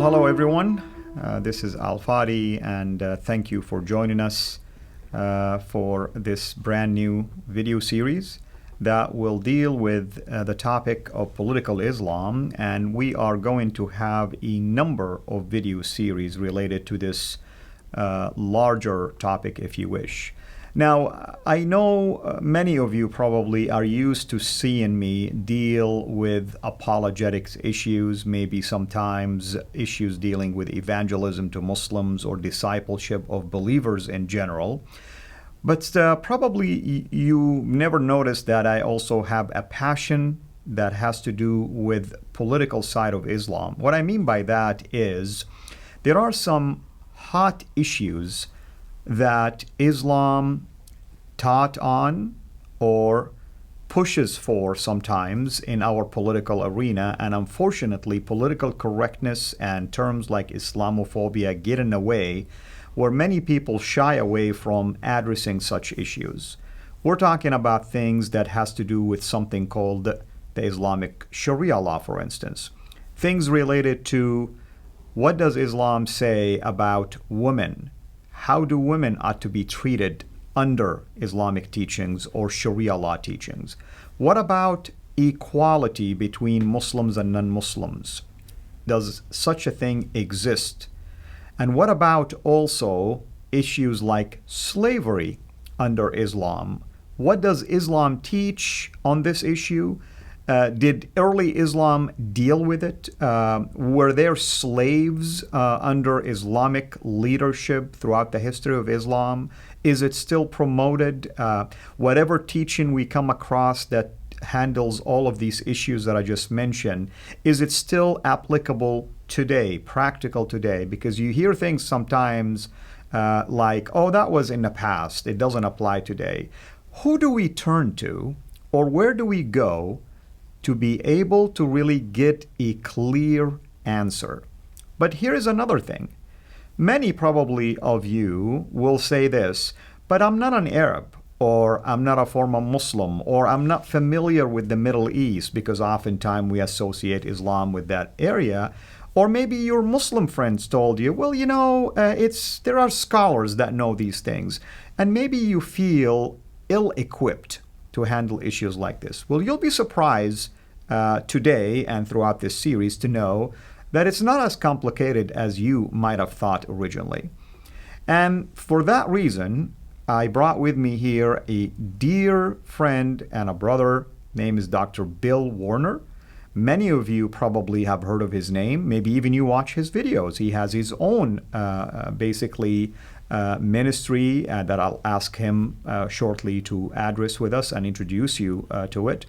Well, hello everyone. This is Fadi, and thank you for joining us for this brand new video series that will deal with the topic of political Islam, and we are going to have a number of video series related to this larger topic, if you wish. Now, I know many of you probably are used to seeing me deal with apologetics issues, maybe sometimes issues dealing with evangelism to Muslims or discipleship of believers in general. But probably you never noticed that I also have a passion that has to do with political side of Islam. What I mean by that is there are some hot issues that Islam taught on or pushes for sometimes in our political arena, and unfortunately political correctness and terms like Islamophobia get in the way where many people shy away from addressing such issues. We're talking about things that has to do with something called the Islamic Sharia law, for instance. Things related to what does Islam say about women? How do women ought to be treated under Islamic teachings or Sharia law teachings? What about equality between Muslims and non-Muslims? Does such a thing exist? And what about also issues like slavery under Islam? What does Islam teach on this issue? Did early Islam deal with it? Were there slaves under Islamic leadership throughout the history of Islam? Is it still promoted? Whatever teaching we come across that handles all of these issues that I just mentioned, is it still applicable today, practical today? Because you hear things sometimes like, oh, that was in the past, it doesn't apply today. Who do we turn to, or where do we go to be able to really get a clear answer? But here is another thing. Many probably of you will say this, but I'm not an Arab, or I'm not a former Muslim, or I'm not familiar with the Middle East, because oftentimes we associate Islam with that area. Or maybe your Muslim friends told you, well, there are scholars that know these things, and maybe you feel ill-equipped to handle issues like this. Well, you'll be surprised today and throughout this series to know that it's not as complicated as you might have thought originally. And for that reason, I brought with me here a dear friend and a brother. Name is Dr. Bill Warner. Many of you probably have heard of his name. Maybe even you watch his videos. He has his own ministry that I'll ask him shortly to address with us and introduce you to it.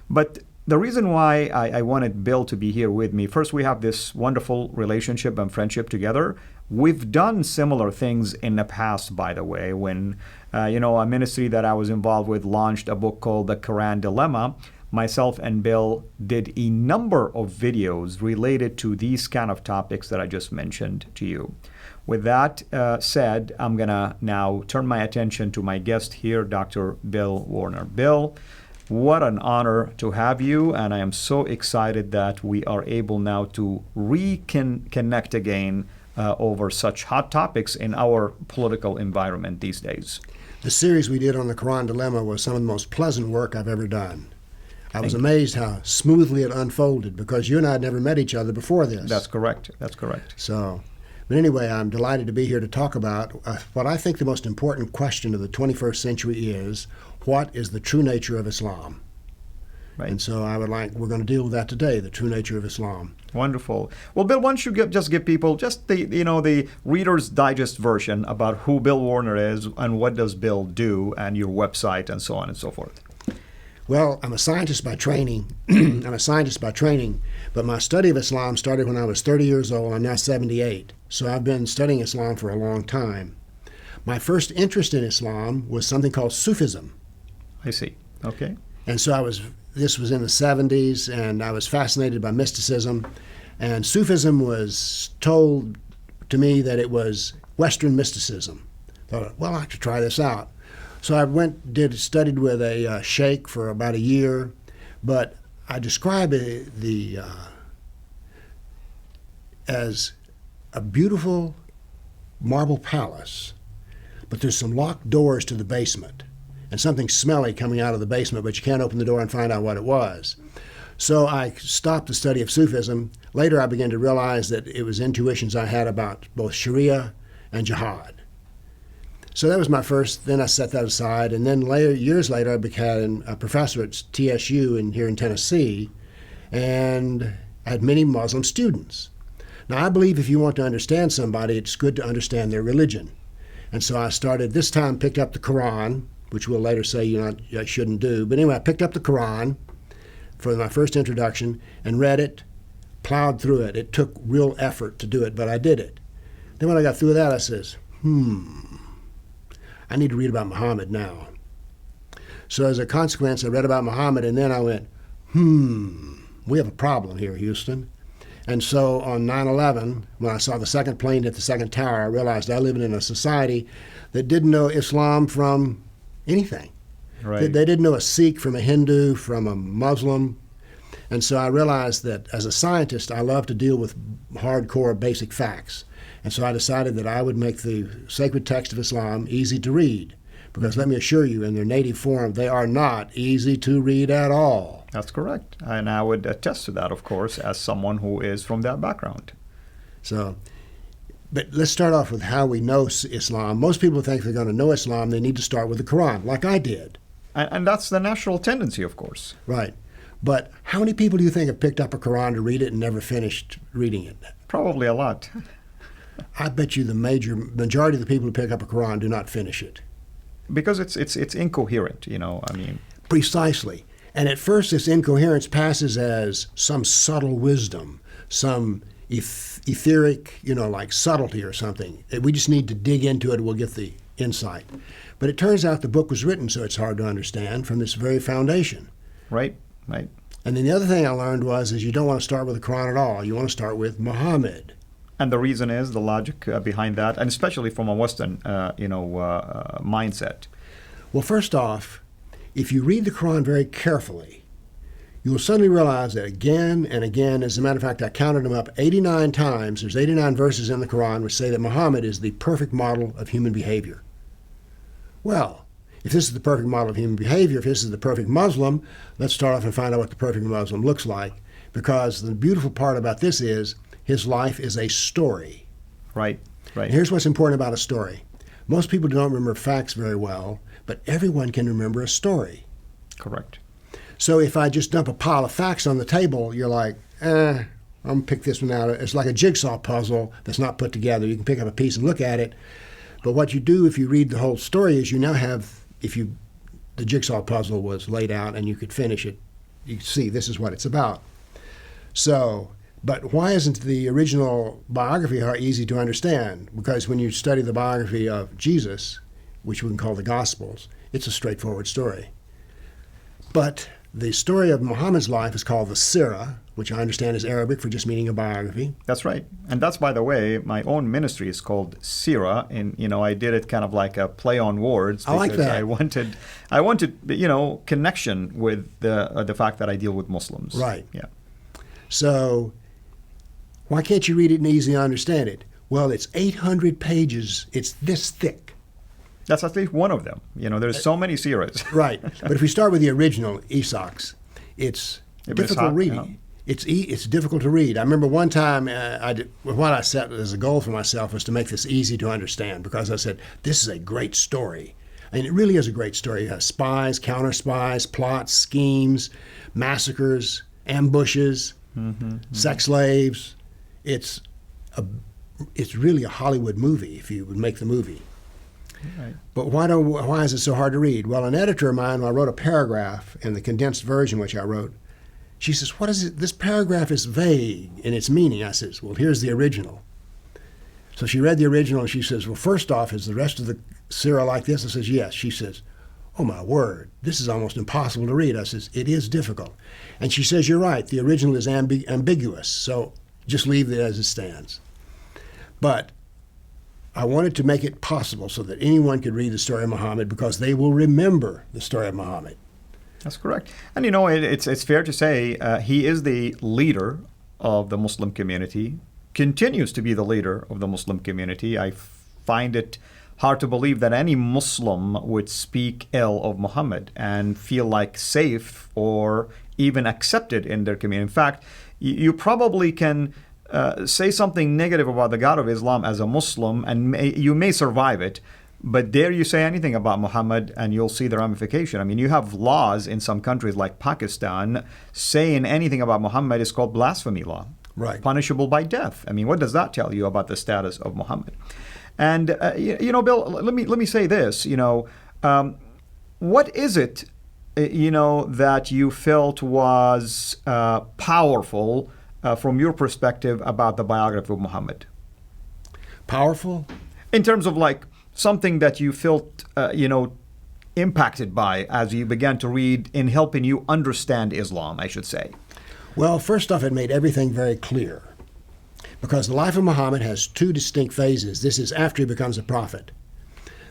But the reason why I wanted Bill to be here with me, first, we have this wonderful relationship and friendship together. We've done similar things in the past, by the way, when a ministry that I was involved with launched a book called The Quran Dilemma. Myself and Bill did a number of videos related to these kind of topics that I just mentioned to you. With that said, I'm going to now turn my attention to my guest here, Dr. Bill Warner. Bill, what an honor to have you, and I am so excited that we are able now to reconnect again over such hot topics in our political environment these days. The series we did on the Quran Dilemma was some of the most pleasant work I've ever done. I was amazed how smoothly it unfolded, because you and I had never met each other before this. That's correct. That's correct. But anyway, I'm delighted to be here to talk about what I think the most important question of the 21st century is, what is the true nature of Islam? Right. And so we're going to deal with that today, the true nature of Islam. Wonderful. Well, Bill, why don't you just give people just the Reader's Digest version about who Bill Warner is and what does Bill do, and your website and so on and so forth. Well, I'm a scientist by training. But my study of Islam started when I was 30 years old. I'm now 78. So I've been studying Islam for a long time. My first interest in Islam was something called Sufism. I see. Okay. And so this was in the 70s, and I was fascinated by mysticism. And Sufism was told to me that it was Western mysticism. Thought, well, I'd like to try this out. So I studied with a sheikh for about a year, but I describe it as a beautiful marble palace, but there's some locked doors to the basement and something smelly coming out of the basement, but you can't open the door and find out what it was. So I stopped the study of Sufism. Later I began to realize that it was intuitions I had about both Sharia and jihad. So that was my first, then I set that aside. And then later, years later, I became a professor at TSU here in Tennessee, and I had many Muslim students. Now, I believe if you want to understand somebody, it's good to understand their religion. And so I started, this time picked up the Quran, which we'll later say I shouldn't do. But anyway, I picked up the Quran for my first introduction and read it, plowed through it. It took real effort to do it, but I did it. Then when I got through that, I says, I need to read about Muhammad now. So as a consequence, I read about Muhammad, and then I went, we have a problem here, Houston. And so on 9/11, when I saw the second plane hit the second tower, I realized I lived in a society that didn't know Islam from anything. Right. They didn't know a Sikh from a Hindu, from a Muslim. And so I realized that as a scientist, I love to deal with hardcore basic facts. And so I decided that I would make the sacred text of Islam easy to read. Because let me assure you, in their native form, they are not easy to read at all. That's correct. And I would attest to that, of course, as someone who is from that background. So, but let's start off with how we know Islam. Most people think if they're going to know Islam, they need to start with the Quran, like I did. And that's the natural tendency, of course. Right. But how many people do you think have picked up a Quran to read it and never finished reading it? Probably a lot. I bet you the majority of the people who pick up a Quran do not finish it. Because it's incoherent, Precisely. And at first this incoherence passes as some subtle wisdom, some etheric, like subtlety or something. We just need to dig into it, we'll get the insight. But it turns out the book was written so it's hard to understand from this very foundation. Right. And then the other thing I learned is you don't want to start with the Quran at all. You want to start with Muhammad. And the reason is the logic behind that, and especially from a Western, mindset. Well, first off, if you read the Quran very carefully, you will suddenly realize that again and again, as a matter of fact, I counted them up 89 times. There's 89 verses in the Quran which say that Muhammad is the perfect model of human behavior. Well, if this is the perfect model of human behavior, if this is the perfect Muslim, let's start off and find out what the perfect Muslim looks like. Because the beautiful part about this is his life is a story. Right. And here's what's important about a story. Most people don't remember facts very well, but everyone can remember a story. Correct. So if I just dump a pile of facts on the table, you're like, I'm going to pick this one out. It's like a jigsaw puzzle that's not put together. You can pick up a piece and look at it. But what you do if you read the whole story is you now have, the jigsaw puzzle was laid out and you could finish it, you see this is what it's about. So, but why isn't the original biography easy to understand? Because when you study the biography of Jesus, which we can call the Gospels, it's a straightforward story. But the story of Muhammad's life is called the CIRA, which I understand is Arabic for just meaning a biography. That's right. And that's, by the way, my own ministry is called CIRA. And, I did it kind of like a play on words. I like that. I wanted, connection with the fact that I deal with Muslims. Right. Yeah. So why can't you read it and easily understand it? Well, it's 800 pages. It's this thick. That's at least one of them. There's so many CIRAs. Right. But if we start with the original Isaacs, it's difficult reading. Yeah. It's difficult to read. I remember one time what I set as a goal for myself was to make this easy to understand because I said, this is a great story. And it really is a great story. It has spies, counter-spies, plots, schemes, massacres, ambushes, sex slaves. It's really a Hollywood movie if you would make the movie. Right. But why is it so hard to read? Well, an editor of mine, when I wrote a paragraph in the condensed version which I wrote, she says, what is it? This paragraph is vague in its meaning. I says, well, here's the original. So she read the original and she says, well, first off, is the rest of the CIRA like this? I says, yes. She says, oh my word, this is almost impossible to read. I says, it is difficult. And she says, you're right, the original is ambiguous, so just leave it as it stands. But I wanted to make it possible so that anyone could read the story of Muhammad because they will remember the story of Muhammad. That's correct. And it's fair to say he is the leader of the Muslim community, continues to be the leader of the Muslim community. I find it hard to believe that any Muslim would speak ill of Muhammad and feel like safe or even accepted in their community. In fact, you probably can say something negative about the God of Islam as a Muslim, and you may survive it. But dare you say anything about Muhammad and you'll see the ramification. I mean, you have laws in some countries like Pakistan saying anything about Muhammad is called blasphemy law. Right. Punishable by death. I mean, what does that tell you about the status of Muhammad? And, Bill, let me say this, what is it, that you felt was powerful from your perspective about the biography of Muhammad? Powerful? In terms of like something that you felt, impacted by as you began to read in helping you understand Islam, I should say. Well, first off, it made everything very clear. Because the life of Muhammad has two distinct phases. This is after he becomes a prophet.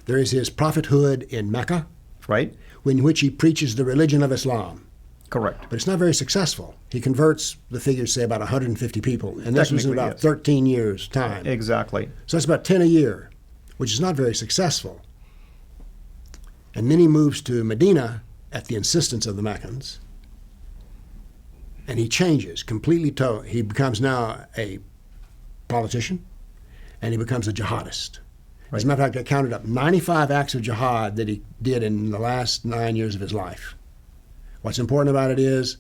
There is his prophethood in Mecca, right, in which he preaches the religion of Islam. Correct. But it's not very successful. He converts, the figures say, about 150 people. And this was in about 13 years' time. Exactly. So that's about 10 a year, which is not very successful. And then he moves to Medina at the insistence of the Meccans. And he changes completely. He becomes now a politician, and he becomes a jihadist. Right. As a matter of fact, I counted up 95 acts of jihad that he did in the last 9 years of his life. What's important about it is,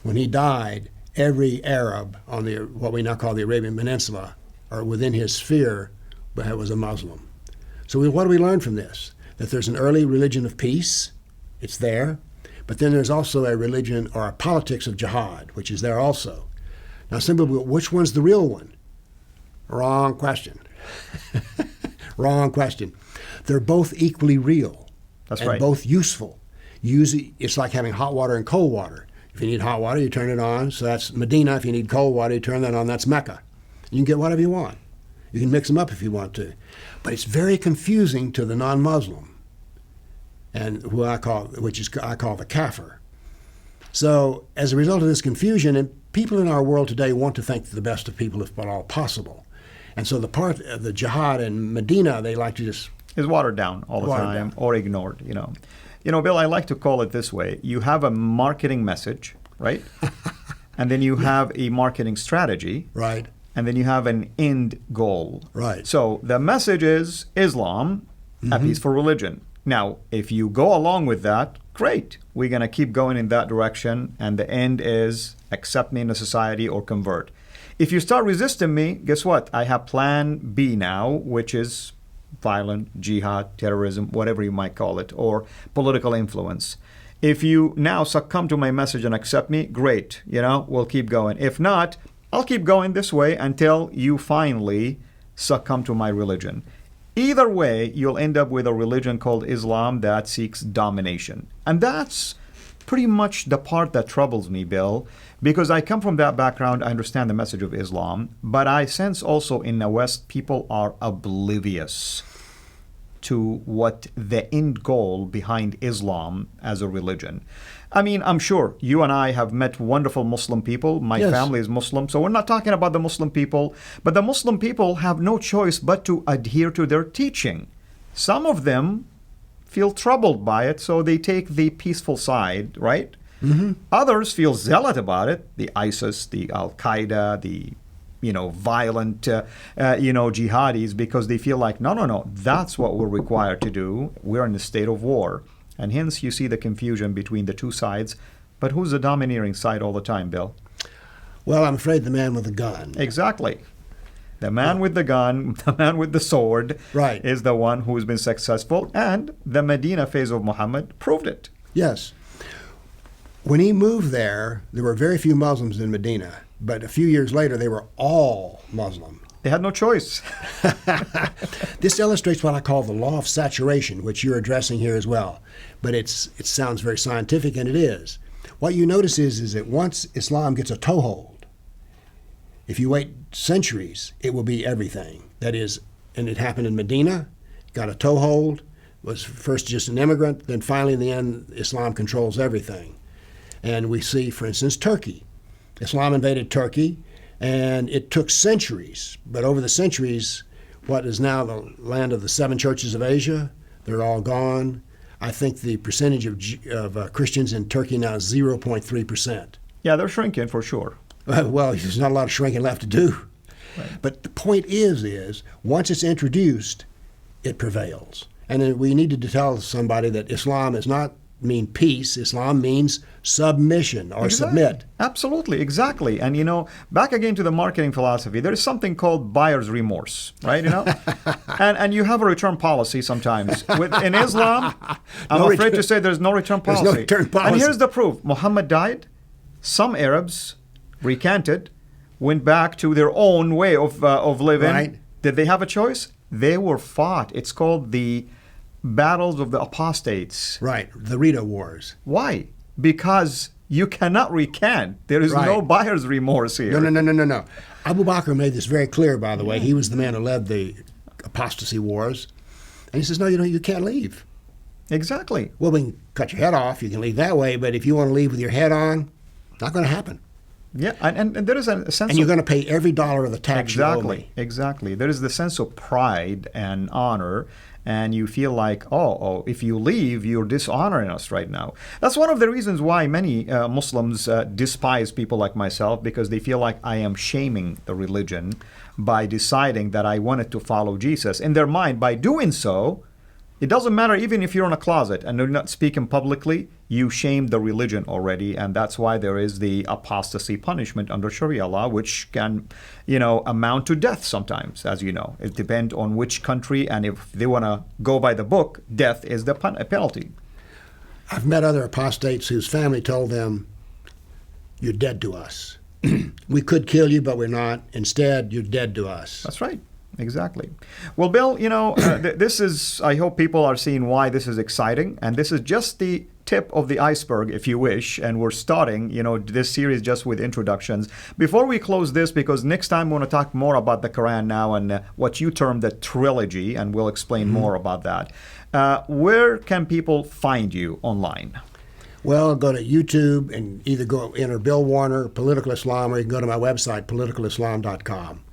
when he died, every Arab on what we now call the Arabian Peninsula, or within his sphere, was a Muslim. So what do we learn from this? That there's an early religion of peace, it's there, but then there's also a religion or a politics of jihad, which is there also. Now simply, which one's the real one? Wrong question. Wrong question. They're both equally real. That's and right. Both useful. It's like having hot water and cold water. If you need hot water, you turn it on. So that's Medina. If you need cold water, you turn that on. That's Mecca. You can get whatever you want. You can mix them up if you want to. But it's very confusing to the non-Muslim, and who I call the kafir. So as a result of this confusion, and people in our world today want to think the best of people if at all possible. And so the part of the jihad in Medina, they like to just... is watered down all the time or ignored, Bill, I like to call it this way. You have a marketing message, right? And then you have a marketing strategy. Right. And then you have an end goal. Right. So the message is Islam, a peaceful religion. Now, if you go along with that, great. We're going to keep going in that direction. And the end is accept me in the society or convert. If you start resisting me, guess what? I have plan B now, which is violent, jihad, terrorism, whatever you might call it, or political influence. If you now succumb to my message and accept me, great. We'll keep going. If not, I'll keep going this way until you finally succumb to my religion. Either way, you'll end up with a religion called Islam that seeks domination. And that's pretty much the part that troubles me, Bill, because I come from that background. I understand the message of Islam, but I sense also in the West, people are oblivious to what the end goal behind Islam as a religion. I mean, I'm sure you and I have met wonderful Muslim people. My family is Muslim, so we're not talking about the Muslim people, but the Muslim people have no choice but to adhere to their teaching. Some of them feel troubled by it, so they take the peaceful side, right? Mm-hmm. Others feel zealot about it, the ISIS, the Al-Qaeda, the violent, jihadis, because they feel like, no, that's what we're required to do. We're in a state of war. And hence you see the confusion between the two sides. But who's the domineering side all the time, Bill? Well, I'm afraid the man with the gun. Exactly. The man with the gun, the man with the sword, right, is the one who's been successful. And the Medina phase of Muhammad proved it. Yes. When he moved there were very few Muslims in Medina. But a few years later, they were all Muslim. They had no choice. This illustrates what I call the law of saturation, which you're addressing here as well. But it sounds very scientific, and it is. What you notice is that once Islam gets a toehold, if you wait centuries, it will be everything. That is, and it happened in Medina, got a toehold, was first just an immigrant, then finally in the end, Islam controls everything. And we see, for instance, Turkey. Islam invaded Turkey, And it took centuries, but over the centuries, what is now the land of the 7 churches of Asia, they're all gone. I think the percentage of Christians in Turkey now is 0.3%. Yeah, they're shrinking for sure. Well, there's not a lot of shrinking left to do. Right. But the point is once it's introduced, it prevails. And then we need to tell somebody that Islam does not mean peace. Islam means submission or submit. Absolutely, exactly. And back again to the marketing philosophy, there is something called buyer's remorse, right? and you have a return policy sometimes. In Islam, I'm afraid to say there's no return policy. There's no return policy. And here's the proof. Muhammad died. Some Arabs recanted, went back to their own way of living. Right. Did they have a choice? They were fought. It's called the battles of the apostates. Right, the Rita Wars. Why? Because you cannot recant. There is no buyer's remorse here. No. Abu Bakr made this very clear, by the way. He was the man who led the apostasy wars. And he says, no, you can't leave. Exactly. Well, we can cut your head off. You can leave that way. But if you want to leave with your head on, not going to happen. Yeah, and there is a sense and you're going to pay every dollar of the tax you owe me. Exactly. There is the sense of pride and honor, and you feel like, oh, if you leave, you're dishonoring us right now. That's one of the reasons why many Muslims despise people like myself, because they feel like I am shaming the religion by deciding that I wanted to follow Jesus. In their mind, by doing so, it doesn't matter even if you're in a closet and you're not speaking publicly, you shame the religion already, and that's why there is the apostasy punishment under Sharia law, which can, amount to death sometimes, as you know. It depends on which country, and if they want to go by the book, death is the penalty. I've met other apostates whose family told them, you're dead to us. We could kill you, but we're not. Instead, you're dead to us. That's right. Exactly. Well, Bill, this is, I hope people are seeing why this is exciting. And this is just the tip of the iceberg, if you wish. And we're starting, this series just with introductions. Before we close this, because next time we want to talk more about the Quran now and what you term the trilogy, and we'll explain more about that. Where can people find you online? Well, go to YouTube and either enter Bill Warner, Political Islam, or you can go to my website, politicalislam.com.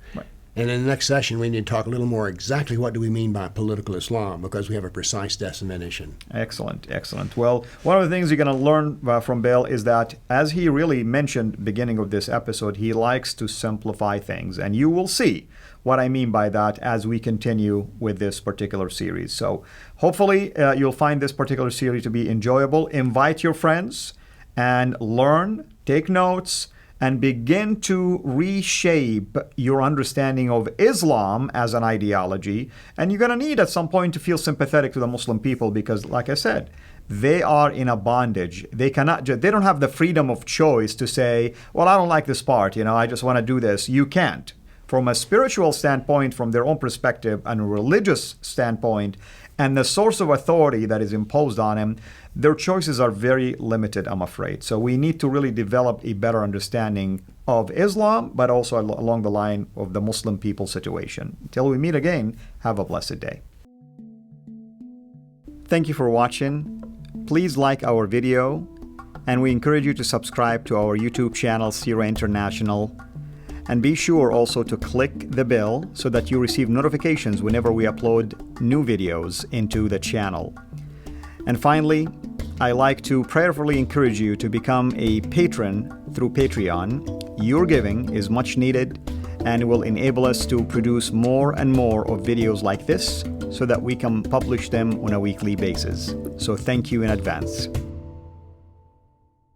And in the next session, we need to talk a little more exactly what do we mean by political Islam, because we have a precise definition. Excellent. Well, one of the things you're going to learn from Bill is that, as he really mentioned beginning of this episode, he likes to simplify things. And you will see what I mean by that as we continue with this particular series. So hopefully you'll find this particular series to be enjoyable. Invite your friends and learn, take notes, and begin to reshape your understanding of Islam as an ideology. And you're going to need at some point to feel sympathetic to the Muslim people because, like I said, they are in a bondage. They don't have the freedom of choice to say, well, I don't like this part, I just want to do this. You can't. From a spiritual standpoint, from their own perspective, and a religious standpoint, and the source of authority that is imposed on them, their choices are very limited, I'm afraid. So we need to really develop a better understanding of Islam, but also along the line of the Muslim people situation. Until we meet again, have a blessed day. Thank you for watching. Please like our video, and we encourage you to subscribe to our YouTube channel, CIRA International. And be sure also to click the bell so that you receive notifications whenever we upload new videos into the channel. And finally, I like to prayerfully encourage you to become a patron through Patreon. Your giving is much needed and will enable us to produce more and more of videos like this so that we can publish them on a weekly basis. So thank you in advance.